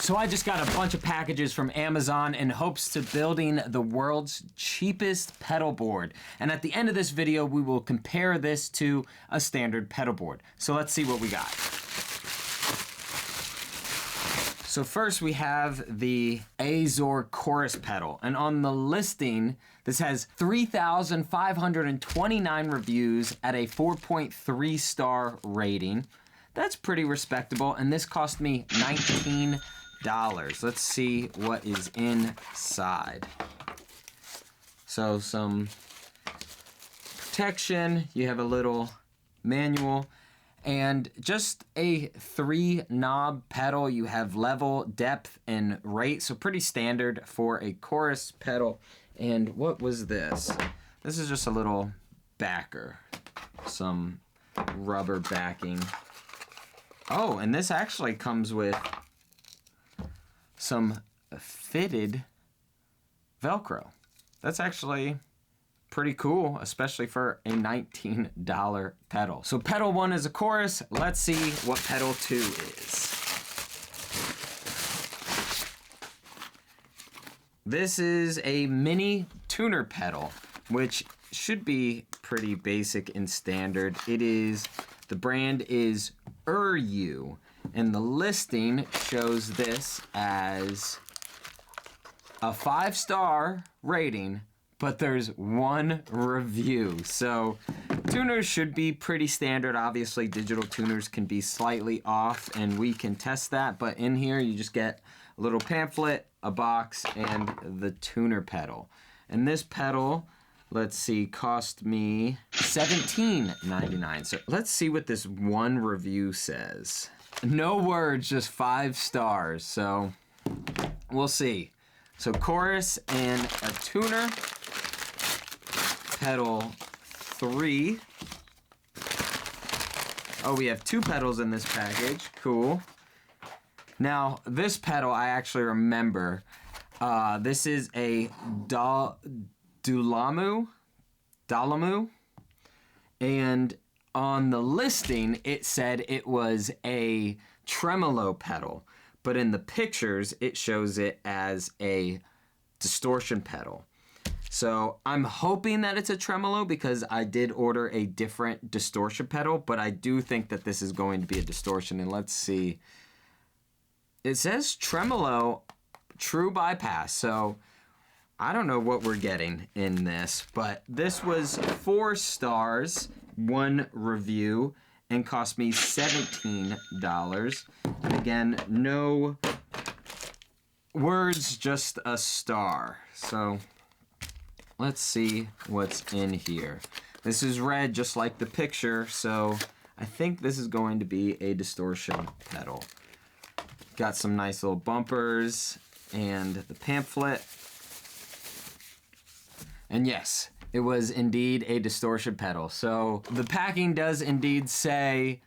So I just got a bunch of packages from Amazon in hopes to building the world's cheapest pedal board. And at the end of this video, we will compare this to a standard pedal board. So let's see what we got. So first we have the Azor Chorus pedal. And on the listing, this has 3,529 reviews at a 4.3 star rating. That's pretty respectable, and this cost me $19. Let's see what is inside. So some protection, you have a little manual, and just a 3-knob pedal. You have level, depth, and rate, so pretty standard for a chorus pedal. And what was this? This is just a little backer, some rubber backing. Oh, and this actually comes with some fitted Velcro. That's actually pretty cool, especially for a $19 pedal. So pedal 1 is a chorus. Let's see what pedal 2 is. This is a mini tuner pedal, which should be pretty basic and standard. The brand is Uryu, and the listing shows this as a 5-star rating, but there's 1 review. So tuners should be pretty standard. Obviously, digital tuners can be slightly off, and we can test that. But in here, you just get a little pamphlet, a box, and the tuner pedal. And this pedal, let's see, cost me $17.99. So let's see what this 1 review says. No words, just 5 stars. So we'll see. So chorus and a tuner. Pedal 3. Oh, we have 2 pedals in this package. Cool. Now, this pedal I actually remember. This is a Dalamu, and on the listing it said it was a tremolo pedal, but in the pictures it shows it as a distortion pedal. So I'm hoping that it's a tremolo because I did order a different distortion pedal, but I do think that this is going to be a distortion. And let's see, it says tremolo true bypass, so I don't know what we're getting in this, but this was 4 stars, 1 review, and cost me $17. And again, no words, just a star. So let's see what's in here. This is red just like the picture, so I think this is going to be a distortion pedal. Got some nice little bumpers and the pamphlet. And yes, it was indeed a distortion pedal. So the packing does indeed say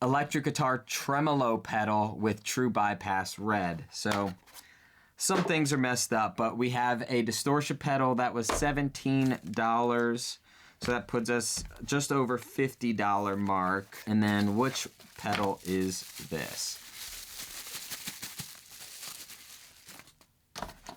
electric guitar tremolo pedal with true bypass red. So some things are messed up, but we have a distortion pedal that was $17. So that puts us just over $50 mark. And then which pedal is this?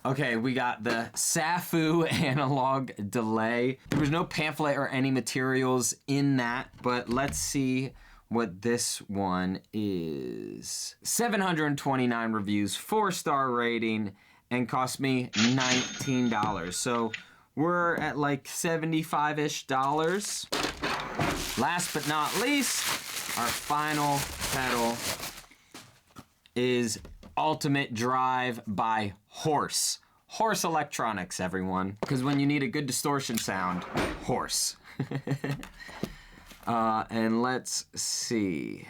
Okay, we got the Safu analog delay. There was no pamphlet or any materials in that, but let's see what this one is. 729 reviews, 4-star rating, and cost me $19. So we're at like $75-ish. Last but not least, our final pedal is Ultimate Drive by Horse. Horse Electronics, everyone. Because when you need a good distortion sound, Horse. And let's see.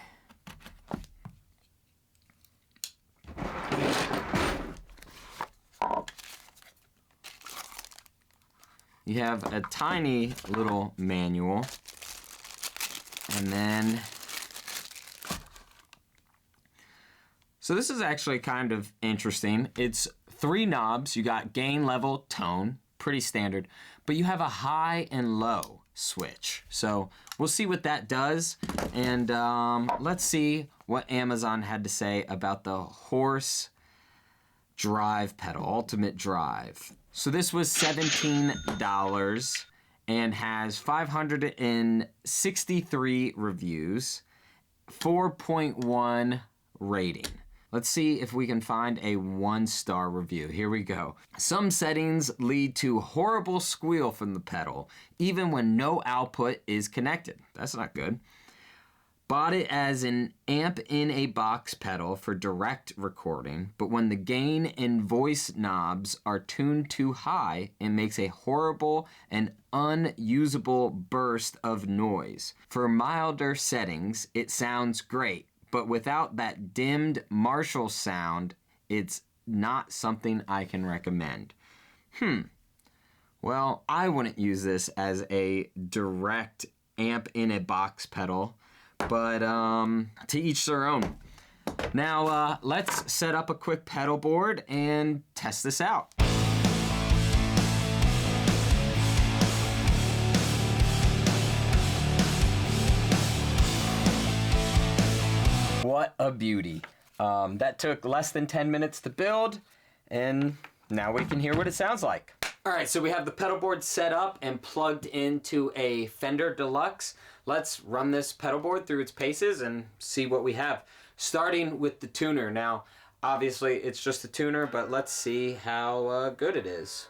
You have a tiny little manual. And then so this is actually kind of interesting. It's 3 knobs. You got gain, level, tone, pretty standard, but you have a high and low switch. So we'll see what that does. And let's see what Amazon had to say about the Horse drive pedal, ultimate drive. So this was $17 and has 563 reviews, 4.1 rating. Let's see if we can find a 1-star review. Here we go. Some settings lead to horrible squeal from the pedal, even when no output is connected. That's not good. Bought it as an amp-in-a-box pedal for direct recording, but when the gain and voice knobs are tuned too high, it makes a horrible and unusable burst of noise. For milder settings, it sounds great, but without that dimmed Marshall sound, it's not something I can recommend. Well, I wouldn't use this as a direct amp-in-a-box pedal, but to each their own. Now, let's set up a quick pedal board and test this out. What a beauty. That took less than 10 minutes to build, and now we can hear what it sounds like. All right, so we have the pedal board set up and plugged into a Fender Deluxe. Let's run this pedal board through its paces and see what we have. Starting with the tuner. Now, obviously it's just a tuner, but let's see how good it is.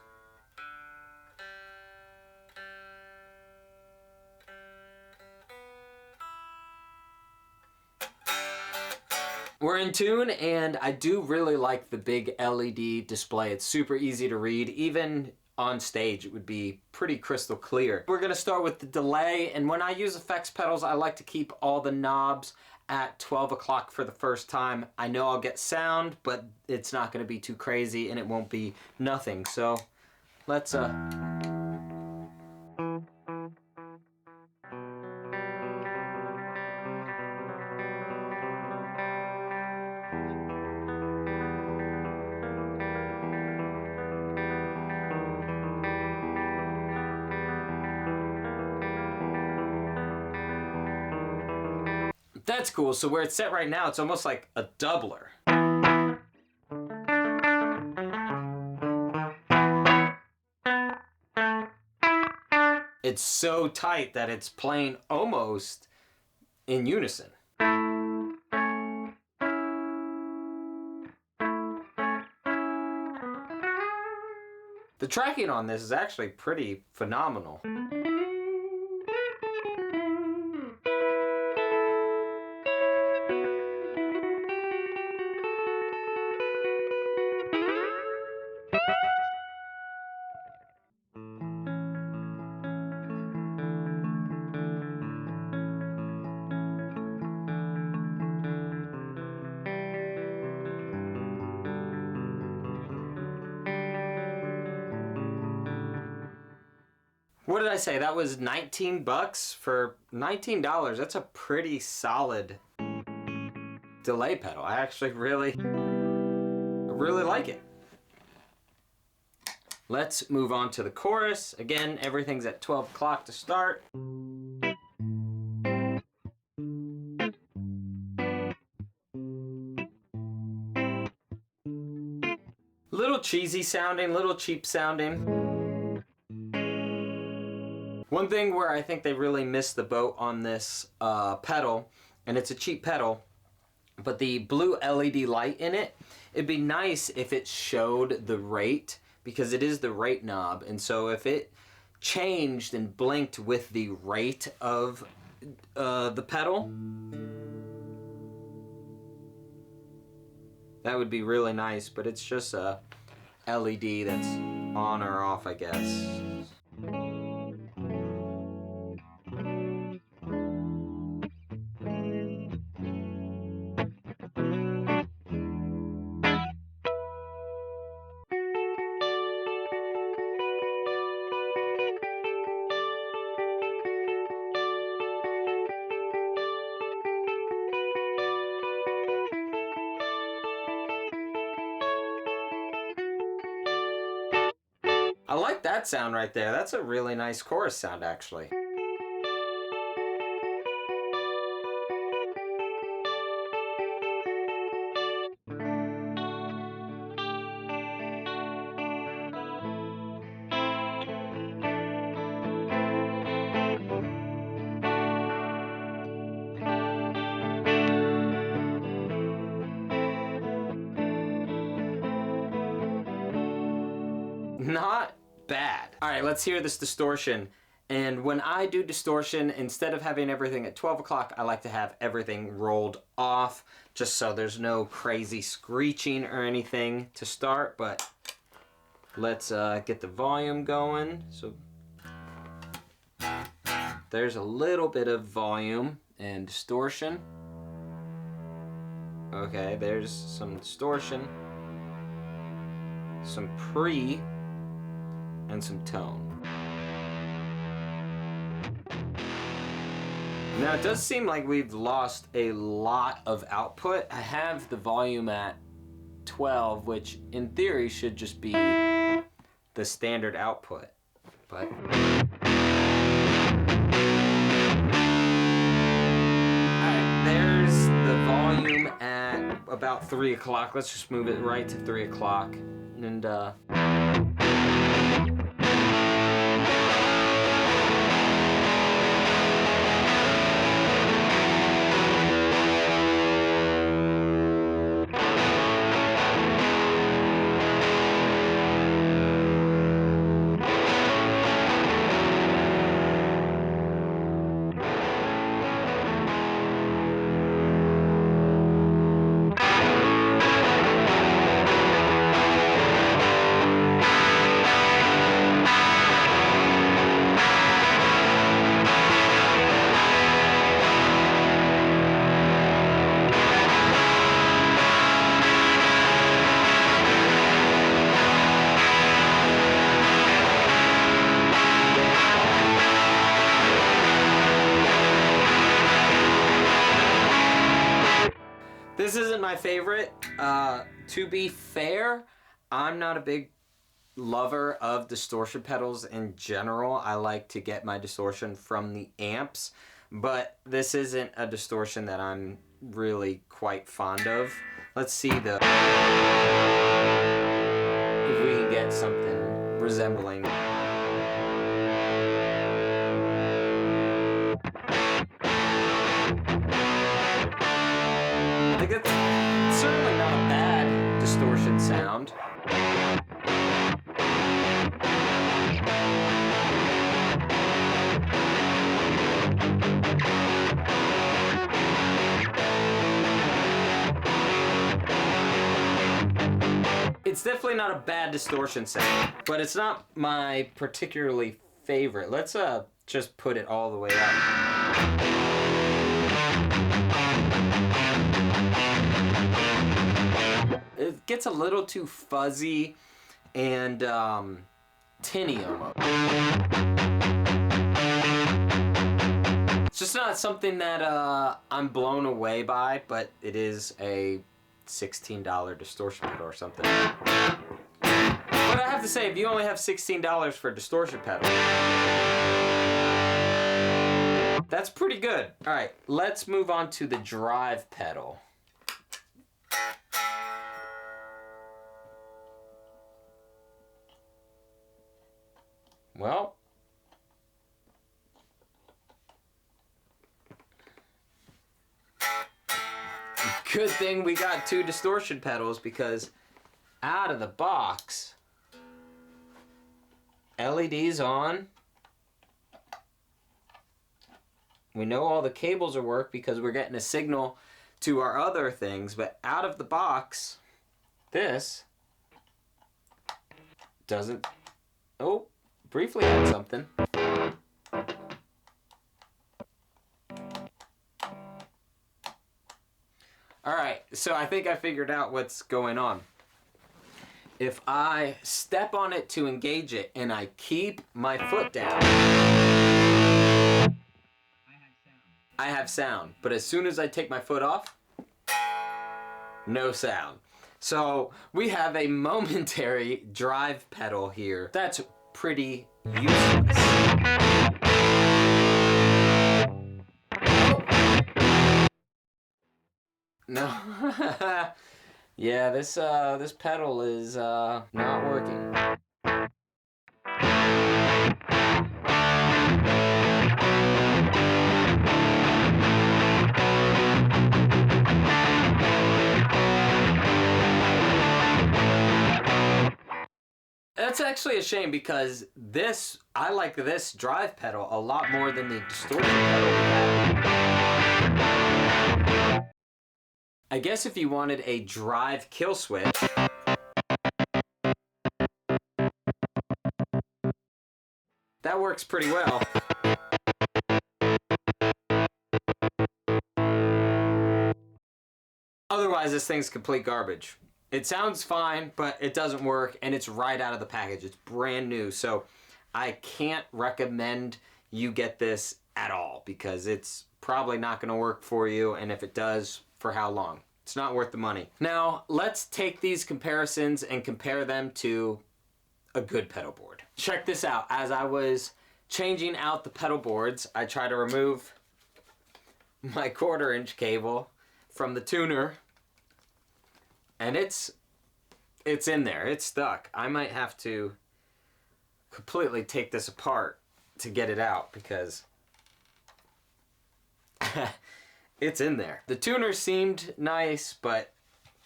We're in tune, and I do really like the big LED display. It's super easy to read. Even on stage, it would be pretty crystal clear. We're gonna start with the delay, and when I use effects pedals, I like to keep all the knobs at 12 o'clock for the first time. I know I'll get sound, but it's not gonna be too crazy, and it won't be nothing. So let's That's cool. So where it's set right now, it's almost like a doubler. It's so tight that it's playing almost in unison. The tracking on this is actually pretty phenomenal. What did I say? That was 19 bucks for $19. That's a pretty solid delay pedal. I actually really like it. Let's move on to the chorus. Again, everything's at 12 o'clock to start. Little cheesy sounding, little cheap sounding. One thing where I think they really missed the boat on this pedal, and it's a cheap pedal, but the blue LED light in it, it'd be nice if it showed the rate, because it is the rate knob, and so if it changed and blinked with the rate of the pedal, that would be really nice, but it's just a LED that's on or off, I guess. I like that sound right there. That's a really nice chorus sound, actually. not bad. All right, let's hear this distortion. And when I do distortion, instead of having everything at 12 o'clock, I like to have everything rolled off, just so there's no crazy screeching or anything to start. But let's get the volume going. So there's a little bit of volume and distortion. Okay, there's some distortion, some pre, and some tone. Now it does seem like we've lost a lot of output. I have the volume at 12, which in theory should just be the standard output, but... Alright, there's the volume at about 3 o'clock. Let's just move it right to 3 o'clock. And this isn't my favorite. To be fair, I'm not a big lover of distortion pedals in general. I like to get my distortion from the amps, but this isn't a distortion that I'm really quite fond of. Let's see if we can get something resembling. I think it's certainly not a bad distortion sound. It's definitely not a bad distortion sound, but it's not my particularly favorite. Let's just put it all the way up. It gets a little too fuzzy and tinny almost. It's just not something that I'm blown away by, but it is a $16 distortion pedal or something. But I have to say, if you only have $16 for a distortion pedal, that's pretty good. All right, let's move on to the drive pedal. Well, good thing we got 2 distortion pedals, because out of the box, LEDs on. We know all the cables are work because we're getting a signal to our other things, but out of the box, this doesn't... Oh, briefly had something. Alright, so I think I figured out what's going on. If I step on it to engage it and I keep my foot down, I have sound. But as soon as I take my foot off, no sound. So we have a momentary drive pedal here. That's pretty useless. No. Yeah, this pedal is not working. That's actually a shame because I like this drive pedal a lot more than the distortion pedal we have. I guess if you wanted a drive kill switch, that works pretty well. Otherwise, this thing's complete garbage. It sounds fine, but it doesn't work, and it's right out of the package. It's brand new, so I can't recommend you get this at all because it's probably not going to work for you, and if it does, for how long? It's not worth the money. Now, let's take these comparisons and compare them to a good pedal board. Check this out. As I was changing out the pedal boards, I tried to remove my 1/4-inch cable from the tuner, and it's in there. It's stuck. I might have to completely take this apart to get it out because it's in there. The tuner seemed nice, but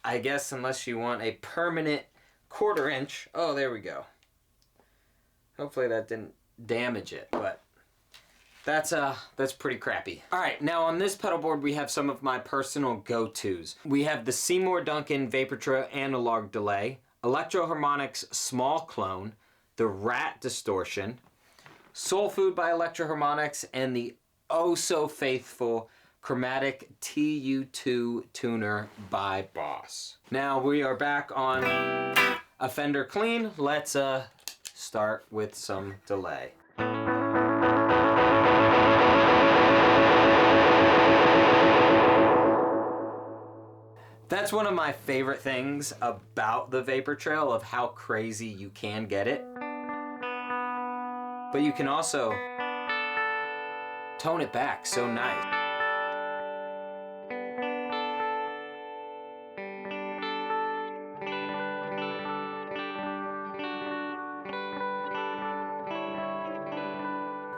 I guess unless you want a permanent 1/4-inch, oh, there we go. Hopefully that didn't damage it, but that's pretty crappy. All right, now on this pedal board we have some of my personal go-tos. We have the Seymour Duncan Vapor analog delay, Electro Harmonix small clone, the Rat distortion, Soul Food by Electro Harmonix, and the oh so faithful Chromatic TU2 tuner by Boss. Now we are back on a Fender Clean. Let's start with some delay. That's one of my favorite things about the Vapor Trail, of how crazy you can get it. But you can also tone it back so nice.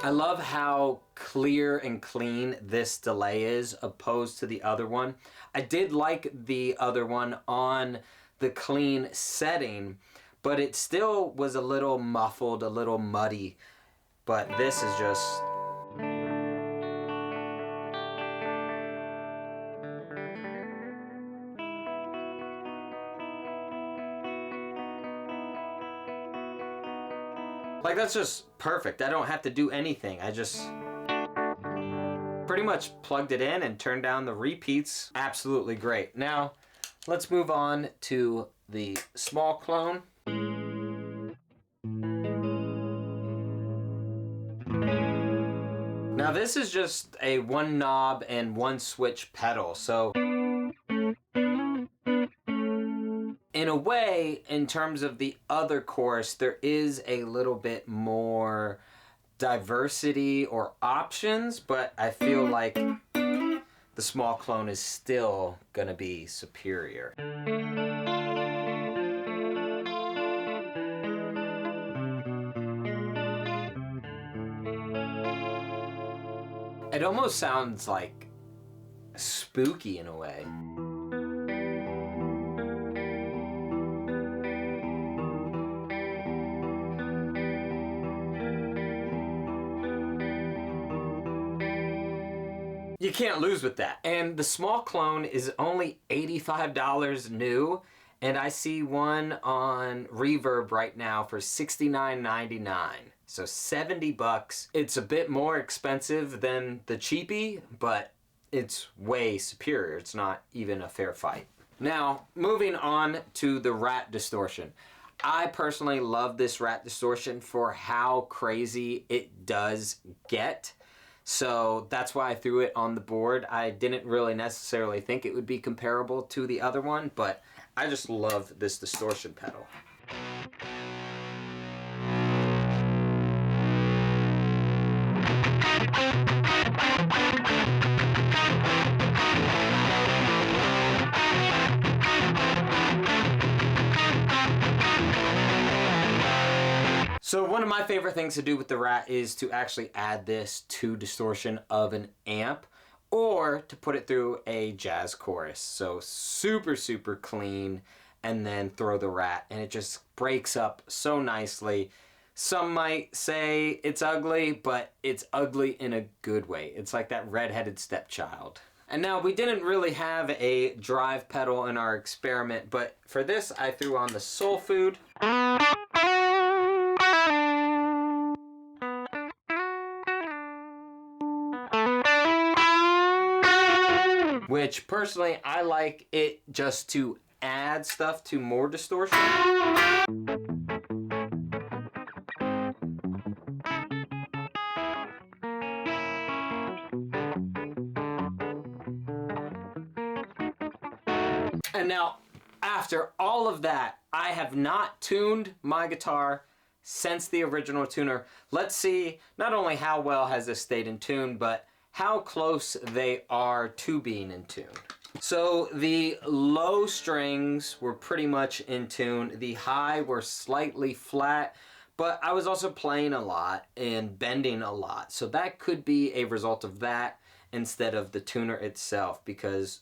I love how clear and clean this delay is opposed to the other one. I did like the other one on the clean setting, but it still was a little muffled, a little muddy. But this is just... like, that's just perfect. I don't have to do anything. I just pretty much plugged it in and turned down the repeats. Absolutely great. Now, let's move on to the small clone. Now, this is just a one knob and one switch pedal, so in a way, in terms of the other chorus, there is a little bit more diversity or options, but I feel like the small clone is still gonna be superior. It almost sounds like spooky in a way. You can't lose with that. And the small clone is only $85 new, and I see one on Reverb right now for $69.99. So 70 bucks. It's a bit more expensive than the cheapie, but it's way superior. It's not even a fair fight. Now, moving on to the Rat distortion. I personally love this Rat distortion for how crazy it does get. So that's why I threw it on the board. I didn't really necessarily think it would be comparable to the other one, but I just love this distortion pedal. So one of my favorite things to do with the Rat is to actually add this to distortion of an amp, or to put it through a jazz chorus. So super, super clean and then throw the rat, and it just breaks up so nicely. Some might say it's ugly, but it's ugly in a good way. It's like that redheaded stepchild. And now, we didn't really have a drive pedal in our experiment, but for this I threw on the Soul Food. Which, personally, I like it just to add stuff to more distortion. And now, after all of that, I have not tuned my guitar since the original tuner. Let's see not only how well has this stayed in tune, but how close they are to being in tune. So the low strings were pretty much in tune. The high were slightly flat, but I was also playing a lot and bending a lot. So that could be a result of that instead of the tuner itself, because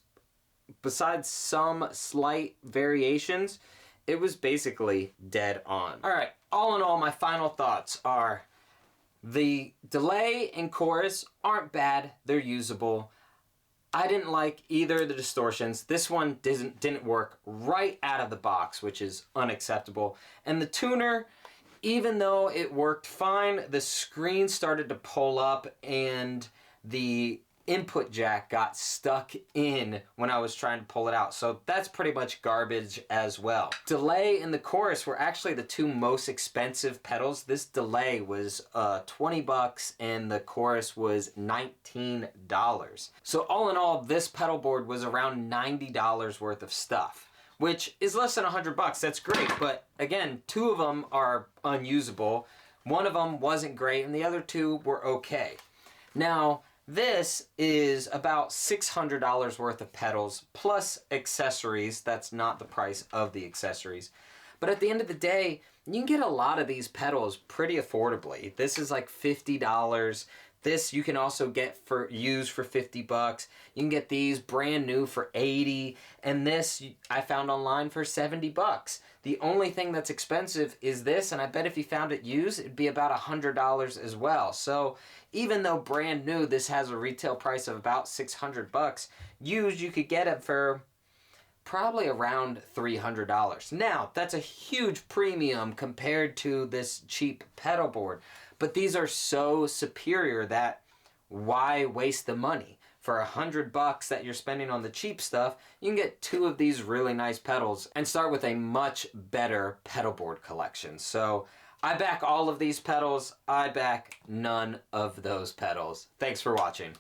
besides some slight variations, it was basically dead on. All right, all in all, my final thoughts are the delay and chorus aren't bad, they're usable. I didn't like either of the distortions. This one didn't work right out of the box, which is unacceptable. And the tuner, even though it worked fine, the screen started to pull up and the input jack got stuck in when I was trying to pull it out. So that's pretty much garbage as well. Delay and the chorus were actually the two most expensive pedals. This delay was 20 bucks and the chorus was $19. So all in all, this pedal board was around $90 worth of stuff, which is less than 100 bucks. That's great, but again, two of them are unusable. One of them wasn't great and the other two were okay. Now, this is about $600 worth of pedals plus accessories. That's not the price of the accessories. But at the end of the day, you can get a lot of these pedals pretty affordably. This is like $50. This you can also get used for 50 bucks. You can get these brand new for 80, and this I found online for 70 bucks. The only thing that's expensive is this, and I bet if you found it used, it'd be about $100 as well. So even though brand new, this has a retail price of about 600 bucks, used you could get it for probably around $300. Now, that's a huge premium compared to this cheap pedal board, but these are so superior that why waste the money? For 100 bucks that you're spending on the cheap stuff, you can get two of these really nice pedals and start with a much better pedal board collection. So I back all of these pedals. I back none of those pedals. Thanks for watching.